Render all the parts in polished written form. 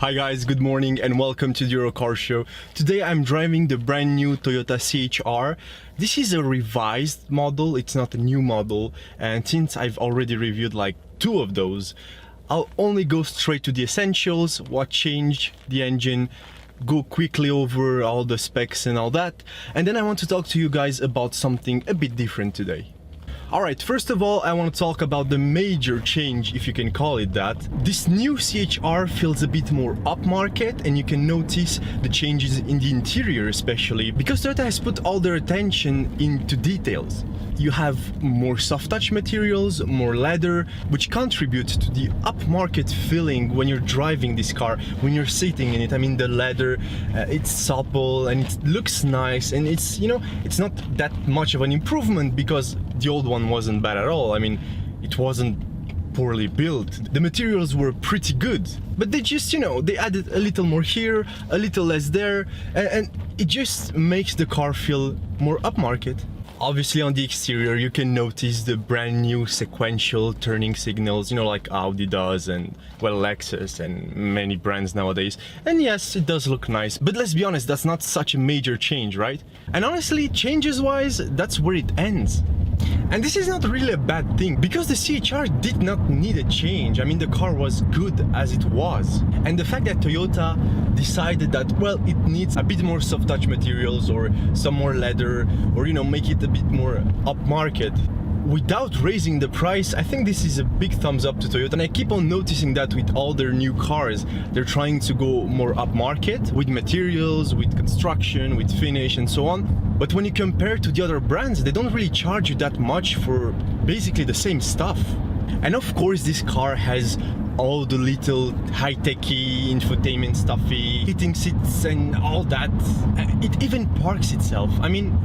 Hi guys, good morning and welcome to the Euro Car Show. Today I'm driving the brand new Toyota CHR. This is a revised model, it's not a new model, and since I've already reviewed like two of those, I'll only go straight to the essentials, what changed, the engine, go quickly over all the specs and all that, and then I want to talk to you guys about something a bit different today. Alright, first of all, I want to talk about the major change, if you can call it that. This new CHR feels a bit more upmarket, and you can notice the changes in the interior especially, because Toyota has put all their attention into details. You have more soft touch materials, more leather, which contributes to the upmarket feeling when you're driving this car, when you're sitting in it. I mean, the leather, it's supple and it looks nice, and it's, it's not that much of an improvement because the old one wasn't bad at all. I mean, it wasn't poorly built. The materials were pretty good, but they just, they added a little more here, a little less there, and it just makes the car feel more upmarket. Obviously on the exterior you can notice the brand new sequential turning signals, like Audi does and, well, Lexus and many brands nowadays. And yes, it does look nice, but let's be honest, that's not such a major change, right? And honestly, changes wise, that's where it ends. And this is not really a bad thing, because the CHR did not need a change. I mean, the car was good as it was. And the fact that Toyota decided that, well, it needs a bit more soft touch materials or some more leather, or make it a bit more upmarket without raising the price, I think this is a big thumbs up to Toyota. And I keep on noticing that with all their new cars, they're trying to go more upmarket with materials, with construction, with finish and so on. But when you compare to the other brands, they don't really charge you that much for basically the same stuff. And of course, this car has all the little high-techy infotainment stuffy, heating seats and all that. It even parks itself. I mean,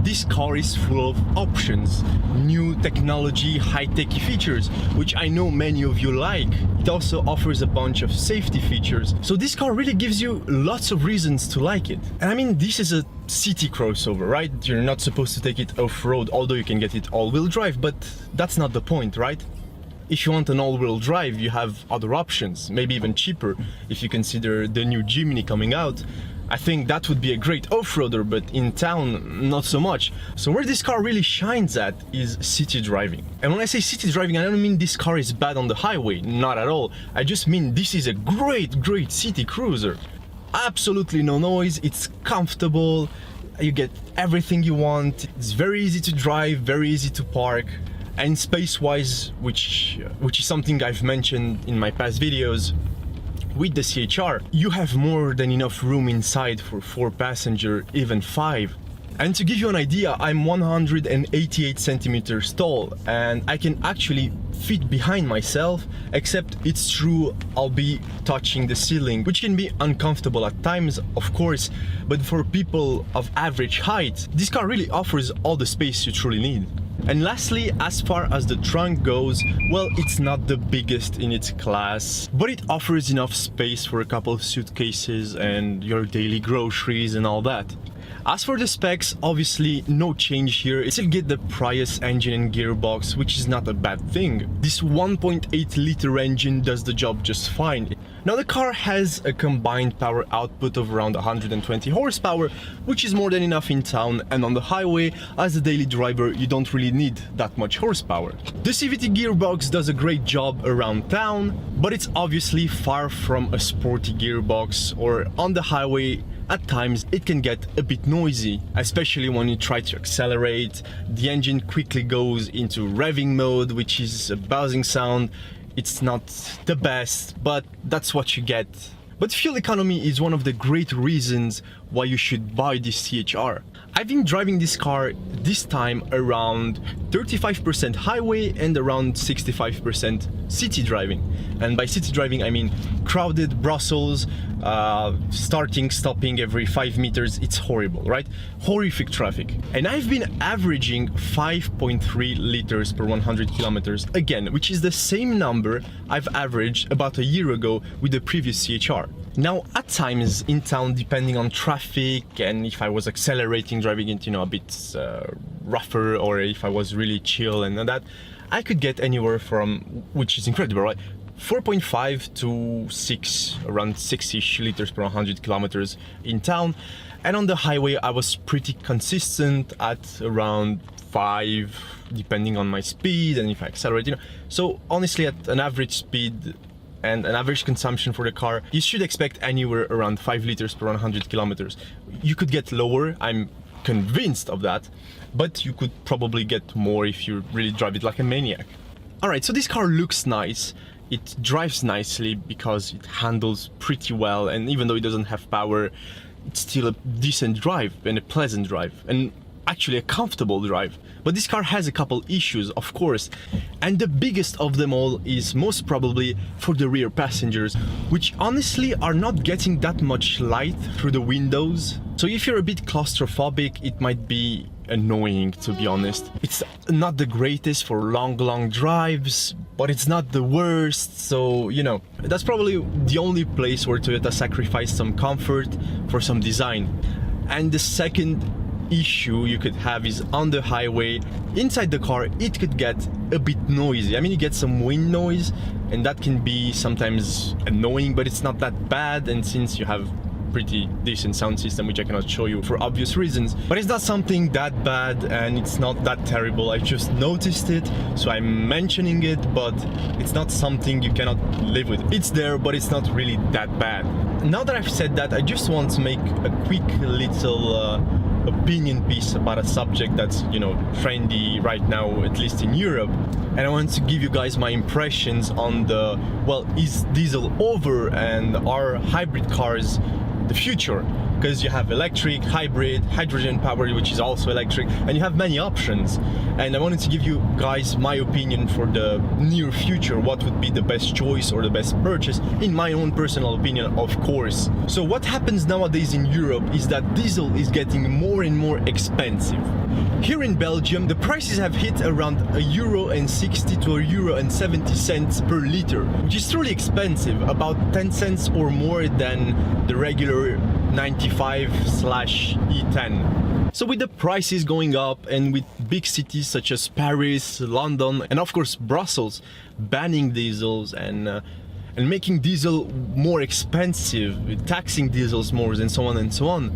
this car is full of options, new technology, high-techy features, which I know many of you like. It also offers a bunch of safety features. So this car really gives you lots of reasons to like it. And I mean, this is a city crossover, right? You're not supposed to take it off-road, although you can get it all-wheel drive, but that's not the point, right? If you want an all-wheel drive, you have other options, maybe even cheaper if you consider the new Jimny coming out. I think that would be a great off-roader, but in town, not so much. So where this car really shines at is city driving. And when I say city driving, I don't mean this car is bad on the highway, not at all. I just mean this is a great city cruiser. Absolutely no noise, it's comfortable, you get everything you want, it's very easy to drive, very easy to park. And space-wise, which is something I've mentioned in my past videos, with the CHR, you have more than enough room inside for 4 passengers, even 5. And to give you an idea, I'm 188 centimeters tall, and I can actually fit behind myself, except it's true I'll be touching the ceiling, which can be uncomfortable at times, of course, but for people of average height, this car really offers all the space you truly need. And lastly, as far as the trunk goes, well, it's not the biggest in its class, but it offers enough space for a couple of suitcases and your daily groceries and all that. As for the specs, obviously no change here. You still get the Prius engine and gearbox, which is not a bad thing. This 1.8 liter engine does the job just fine. Now the car has a combined power output of around 120 horsepower, which is more than enough in town, and on the highway, as a daily driver, you don't really need that much horsepower. The CVT gearbox does a great job around town, but it's obviously far from a sporty gearbox, or on the highway, at times it can get a bit noisy, especially when you try to accelerate. The engine quickly goes into revving mode, which is a buzzing sound. It's not the best, but that's what you get. But fuel economy is one of the great reasons why you should buy this CHR. I've been driving this car this time around 35% highway and around 65% city driving. And by city driving, I mean crowded Brussels, starting, stopping every 5 meters. It's horrible, right? Horrific traffic. And I've been averaging 5.3 liters per 100 kilometers again, which is the same number I've averaged about a year ago with the previous CHR. Now, at times in town, depending on traffic and if I was accelerating, driving it, a bit rougher, or if I was really chill and that, I could get anywhere from, which is incredible, right, 4.5 to 6, around 6-ish liters per 100 kilometers in town, and on the highway I was pretty consistent at around 5, depending on my speed and if I accelerate, you know. So honestly, at an average speed and an average consumption for the car, you should expect anywhere around 5 liters per 100 kilometers. You could get lower, I'm convinced of that, but you could probably get more if you really drive it like a maniac. Alright, so this car looks nice, it drives nicely because it handles pretty well, and even though it doesn't have power, it's still a decent drive and a pleasant drive, and actually a comfortable drive. But this car has a couple issues, of course, and the biggest of them all is most probably for the rear passengers, which honestly are not getting that much light through the windows. So if you're a bit claustrophobic, it might be annoying, to be honest. It's not the greatest for long drives, but it's not the worst, so you know, that's probably the only place where Toyota sacrificed some comfort for some design. And the second issue you could have is on the highway. Inside the car it could get a bit noisy. I mean, you get some wind noise and that can be sometimes annoying, but it's not that bad, and since you have pretty decent sound system, which I cannot show you for obvious reasons, but it's not something that bad and it's not that terrible. I just noticed it, so I'm mentioning it, but it's not something you cannot live with. It's there, but it's not really that bad. Now that I've said that, I just want to make a quick little opinion piece about a subject that's, you know, trendy right now, at least in Europe. And I want to give you guys my impressions on the, well, is diesel over and are hybrid cars the future? Because you have electric, hybrid, hydrogen powered, which is also electric, and you have many options. And I wanted to give you guys my opinion for the near future, what would be the best choice or the best purchase, in my own personal opinion, of course. So what happens nowadays in Europe is that diesel is getting more and more expensive. Here in Belgium, the prices have hit around €1.60 to €1.70 per liter, which is truly expensive, about 10 cents or more than the regular 95/E10. So with the prices going up and with big cities such as Paris, London, and of course Brussels banning diesels and making diesel more expensive, taxing diesels more, and so on,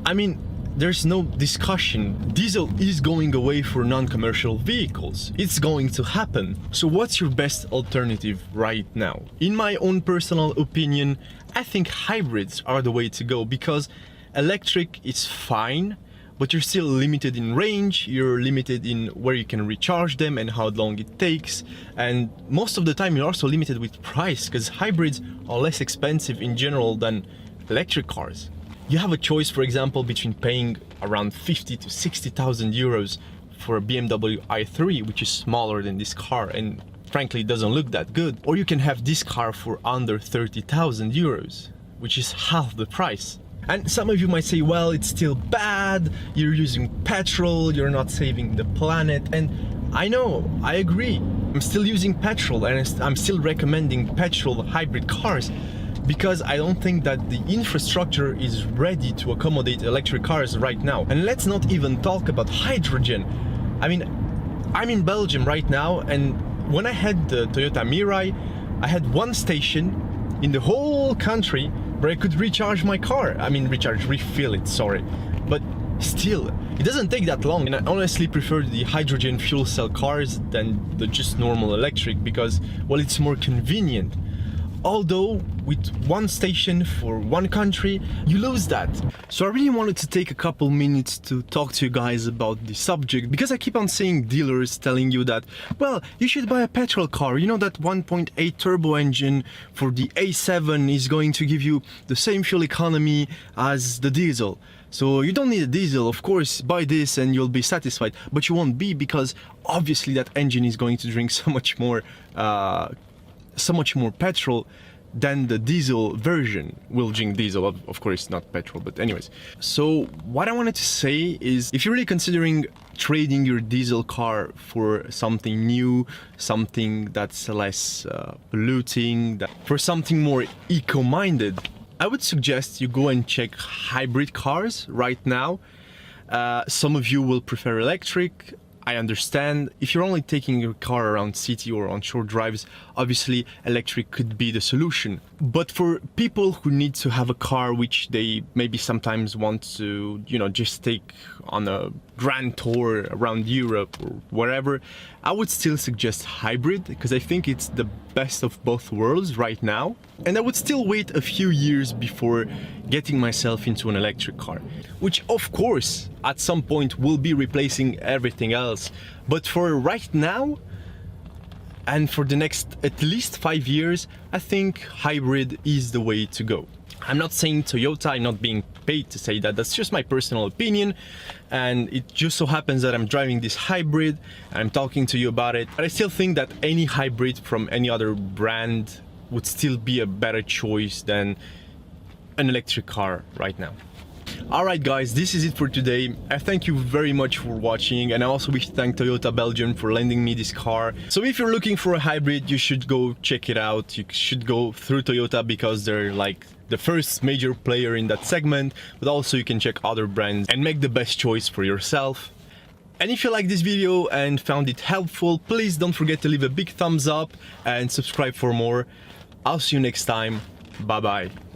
I mean, there's no discussion. Diesel is going away for non-commercial vehicles. It's going to happen. So what's your best alternative right now? In my own personal opinion, I think hybrids are the way to go, because electric is fine, but you're still limited in range, you're limited in where you can recharge them and how long it takes, and most of the time you're also limited with price, because hybrids are less expensive in general than electric cars. You have a choice, for example, between paying around 50 to 60,000 euros for a BMW i3, which is smaller than this car and frankly doesn't look that good, or you can have this car for under 30,000 euros, which is half the price. And some of you might say, well, it's still bad, you're using petrol, you're not saving the planet, and I know, I agree. I'm still using petrol and I'm still recommending petrol hybrid cars, because I don't think that the infrastructure is ready to accommodate electric cars right now. And let's not even talk about hydrogen. I mean, I'm in Belgium right now, and when I had the Toyota Mirai, I had one station in the whole country where I could recharge my car. I mean, refill it, sorry. But still, it doesn't take that long, and I honestly prefer the hydrogen fuel cell cars than the just normal electric, because, well, it's more convenient. Although with one station for one country, you lose that. So I really wanted to take a couple minutes to talk to you guys about the subject, because I keep on seeing dealers telling you that, well, you should buy a petrol car. You know, that 1.8 turbo engine for the A7 is going to give you the same fuel economy as the diesel. So you don't need a diesel, of course, buy this and you'll be satisfied. But you won't be, because obviously that engine is going to drink so much more petrol than the diesel version will drink. Diesel, of course, not petrol, but anyways. So what I wanted to say is, if you're really considering trading your diesel car for something new, something that's less polluting, for something more eco-minded, I would suggest you go and check hybrid cars right now. Some of you will prefer electric. I understand. If you're only taking your car around city or on short drives, obviously electric could be the solution. But for people who need to have a car which they maybe sometimes want to, you know, just take on a grand tour around Europe or wherever, I would still suggest hybrid, because I think it's the best of both worlds right now. And I would still wait a few years before getting myself into an electric car, which of course at some point will be replacing everything else. But for right now, and for the next at least 5 years, I think hybrid is the way to go. I'm not saying Toyota, I'm not being paid to say that, that's just my personal opinion, and it just so happens that I'm driving this hybrid and I'm talking to you about it. But I still think that any hybrid from any other brand would still be a better choice than an electric car right now. Alright guys, this is it for today. I thank you very much for watching, and I also wish to thank Toyota Belgium for lending me this car. So if you're looking for a hybrid, you should go check it out. You should go through Toyota because they're like the first major player in that segment, but also you can check other brands and make the best choice for yourself. And if you like this video and found it helpful, please don't forget to leave a big thumbs up and subscribe for more. I'll see you next time. Bye bye.